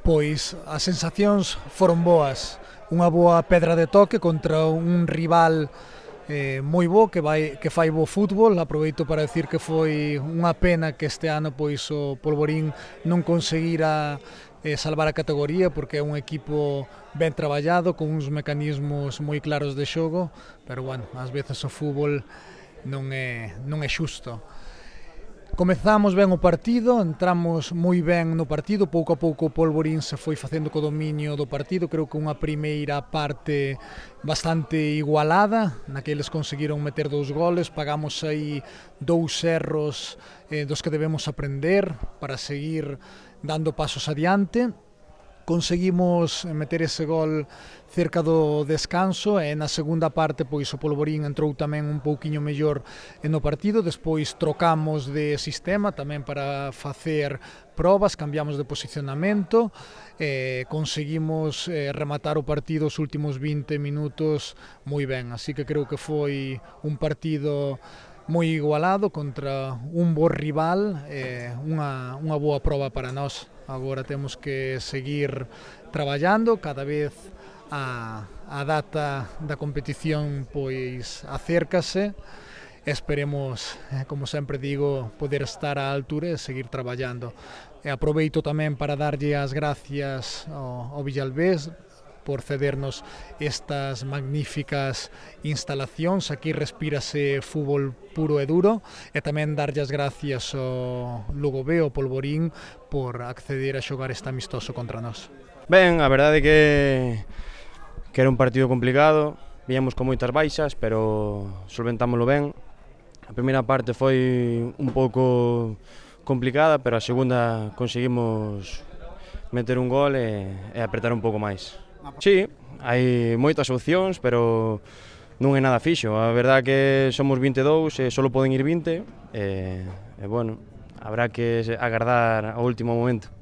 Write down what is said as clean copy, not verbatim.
Pois as sensacións foron boas, unha boa pedra de toque contra un rival moi bo que fai bo fútbol. Aproveito para decir que foi unha pena que este ano pois o Polvorín non conseguira salvar a categoría, porque é un equipo ben traballado con uns mecanismos moi claros de xogo, pero bueno, ás veces o fútbol non é xusto. Comezamos ben o partido, entramos moi ben no partido, pouco a pouco o Polvorín se foi facendo co dominio do partido. Creo que unha primeira parte bastante igualada, na que eles conseguiron meter 2 goles, pagamos aí 2 erros dos que debemos aprender para seguir dando pasos adiante. Conseguimos meter ese gol cerca do descanso e na segunda parte pois o Polvorín entrou tamén un pouquiño mellor no partido. Despois trocamos de sistema tamén para facer probas, cambiamos de posicionamento, conseguimos rematar o partido os últimos 20 minutos moi ben, así que creo que foi un partido moi igualado contra un bo rival, unha boa proba para nós. Agora temos que seguir traballando, cada vez a data da competición pois acércase. Esperemos, como sempre digo, poder estar á altura e seguir traballando. E aproveito tamén para darlle as gracias ao Villalbés por cedernos estas magníficas instalacións. Aquí respírase fútbol puro e duro, e tamén darlle as gracias ao Lugo B, ao Polvorín, por acceder a xogar este amistoso contra nós. Ben, a verdade é que era un partido complicado, viñamos con moitas baixas, pero solventámoslo ben. A primeira parte foi un pouco complicada, pero a segunda conseguimos meter un gol e apretar un pouco máis. Sí, hai moitas opcións, pero non é nada fixo. A verdade é que somos 22 e só poden ir 20 e bueno, habrá que agardar ao último momento.